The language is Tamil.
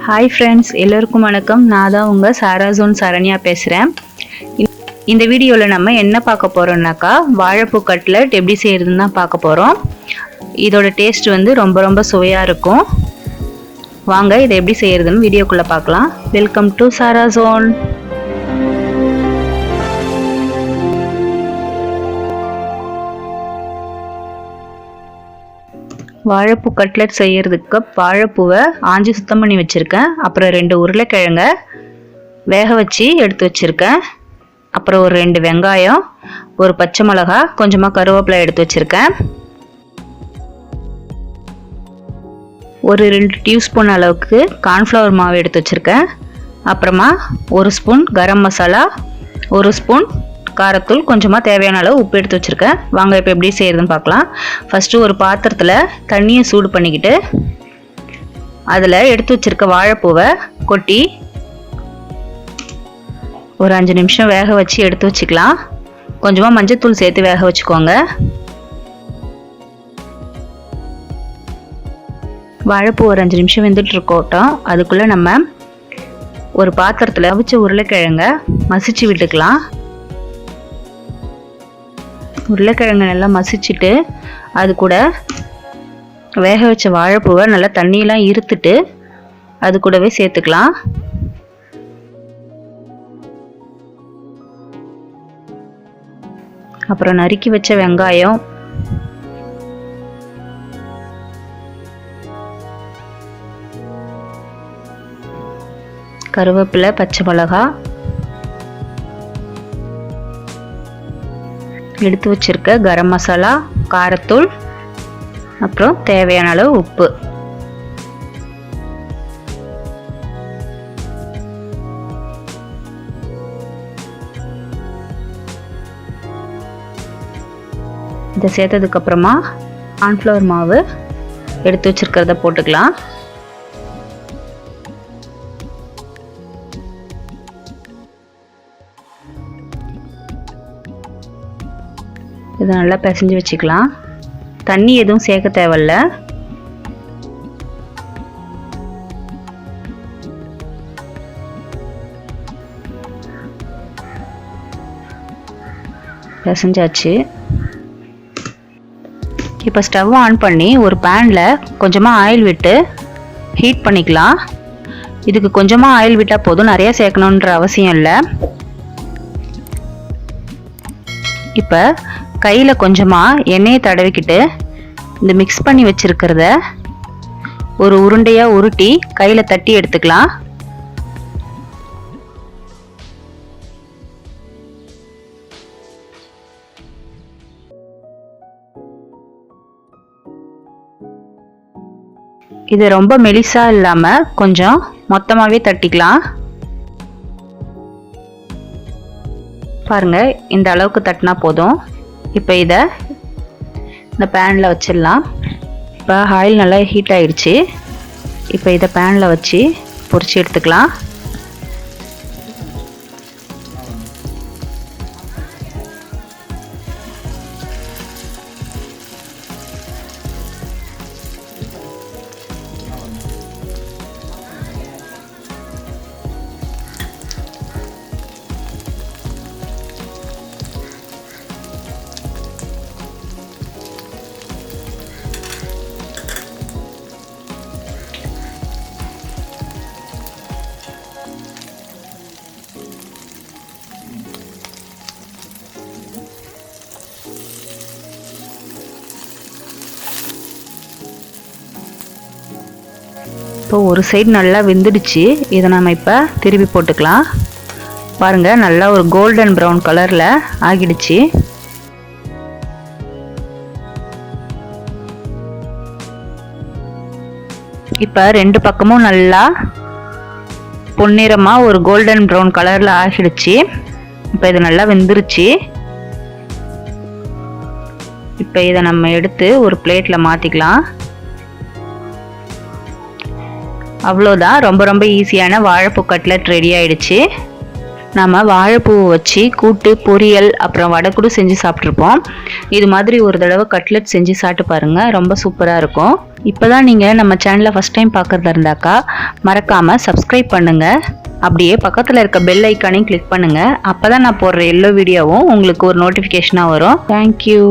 ஹாய் ஃப்ரெண்ட்ஸ், எல்லோருக்கும் வணக்கம். நான் தான் உங்கள் சாராசோன் சரண்யா பேசுகிறேன். இந்த வீடியோவில் நம்ம என்ன பார்க்க போகிறோம்னாக்கா, வாழைப்பூ கட்லெட் எப்படி செய்கிறதுன்னு தான் பார்க்க போகிறோம். இதோட டேஸ்ட் வந்து ரொம்ப சுவையாக இருக்கும். வாங்க இதை எப்படி செய்கிறதுன்னு வீடியோக்குள்ளே பார்க்கலாம். வெல்கம் டு சாராசோன். வாழைப்பூ கட்லெட் செய்கிறதுக்கு வாழைப்பூவை ஆஞ்சி சுத்தம் பண்ணி வச்சுருக்கேன். அப்புறம் 2 உருளைக்கிழங்க வேக வச்சு எடுத்து வச்சுருக்கேன். அப்புறம் ஒரு 2 வெங்காயம், ஒரு பச்சை மிளகா, கொஞ்சமாக கருவேப்பிலை எடுத்து வச்சுருக்கேன். ஒரு 2 டீஸ்பூன் அளவுக்கு கார்ன்ஃப்ளவர் மாவு எடுத்து வச்சுருக்கேன். அப்புறமா 1 ஸ்பூன் கரம் மசாலா, 1 ஸ்பூன் காரத்தூள், கொஞ்சமாக தேவையான அளவு உப்பு எடுத்து வச்சுருக்கேன். வாங்க இப்போ எப்படி செய்கிறதுன்னு பார்க்கலாம். ஃபஸ்ட்டு ஒரு பாத்திரத்தில் தண்ணியை சூடு பண்ணிக்கிட்டு அதில் எடுத்து வச்சுருக்க வாழைப்பூவை கொட்டி ஒரு 5 நிமிஷம் வேக வச்சு எடுத்து வச்சுக்கலாம். கொஞ்சமாக மஞ்சத்தூள் சேர்த்து வேக வச்சுக்கோங்க. வாழைப்பூ ஒரு 5 நிமிஷம் வெந்துட்டு இருக்கட்டும். அதுக்குள்ளே நம்ம ஒரு பாத்திரத்தில் அவிச்ச உருளைக்கிழங்க மசிச்சு விட்டுக்கலாம். உருளைக்கிழங்கு நல்லா மசிச்சுட்டு அது கூட வேக வச்ச வாழைப்பூவை நல்லா தண்ணியெலாம் இருத்துட்டு அது கூடவே சேர்த்துக்கலாம். அப்புறம் நறுக்கி வச்ச வெங்காயம், கருவேப்பிலை, பச்சை மிளகா, எடுத்து வச்சிருக்க கரம் மசாலா, காரத்தூள், அப்புறம் தேவையான அளவு உப்பு. இதை சேர்த்ததுக்கு அப்புறமா கார்ன்ஃப்ளவர் மாவு எடுத்து வச்சிருக்கிறத போட்டுக்கலாம். இதை நல்லா பிசைஞ்சு வச்சுக்கலாம். தண்ணி எதுவும் சேர்க்க தேவையில்ல. பிசைஞ்சாச்சு. இப்போ ஸ்டவ் ஆன் பண்ணி ஒரு பேனில் கொஞ்சமாக ஆயில் விட்டு ஹீட் பண்ணிக்கலாம். இதுக்கு கொஞ்சமாக ஆயில் விட்டால் போதும், நிறைய சேர்க்கணுன்ற அவசியம் இல்லை. இப்போ கையில் கொஞ்சமாக எண்ணெயை தடவிக்கிட்டு இந்த மிக்ஸ் பண்ணி வச்சுருக்கிறத ஒரு உருண்டையாக உருட்டி கையில் தட்டி எடுத்துக்கலாம். இது ரொம்ப மெலிசாக இல்லாமல் கொஞ்சம் மொத்தமாகவே தட்டிக்கலாம். பாருங்கள், இந்த அளவுக்கு தட்டினா போதும். இப்போ இதை இந்த பேனில் வச்சிடலாம். இப்போ ஆயில் நல்லா ஹீட் ஆகிடுச்சு. இப்போ இதை பேனில் வச்சு பொரிச்சு எடுத்துக்கலாம். இப்போ ஒரு சைடு நல்லா வெந்துடுச்சு. இதை நம்ம இப்போ திருப்பி போட்டுக்கலாம். பாருங்கள், நல்லா ஒரு கோல்டன் ப்ரௌன் கலரில் ஆகிடுச்சு. இப்போ 2 பக்கமும் நல்லா பொன்னிறமாக ஒரு கோல்டன் ப்ரௌன் கலரில் ஆகிடுச்சு. இப்போ இது நல்லா வெந்துருச்சு. இப்போ இதை நம்ம எடுத்து ஒரு பிளேட்டில் மாற்றிக்கலாம். அவ்வளோதான், ரொம்ப ஈஸியான வாழைப்பூ கட்லெட் ரெடி ஆயிடுச்சு. நம்ம வாழைப்பூவை வச்சு கூட்டு பொரியல் அப்புறம் வடை கூட செஞ்சு சாப்பிட்ருப்போம். இது மாதிரி ஒரு தடவை கட்லெட் செஞ்சு சாப்பிட்டு பாருங்கள், ரொம்ப சூப்பராக இருக்கும். இப்போ தான் நீங்கள் நம்ம சேனலை ஃபஸ்ட் டைம் பார்க்குறதா இருந்தாக்கா மறக்காமல் சப்ஸ்கிரைப் பண்ணுங்கள். அப்படியே பக்கத்தில் இருக்க பெல் ஐக்கானையும் கிளிக் பண்ணுங்கள். அப்போ தான் நான் போடுற எல்லா வீடியோவும் உங்களுக்கு ஒரு நோட்டிஃபிகேஷனாக வரும். தேங்க்யூ.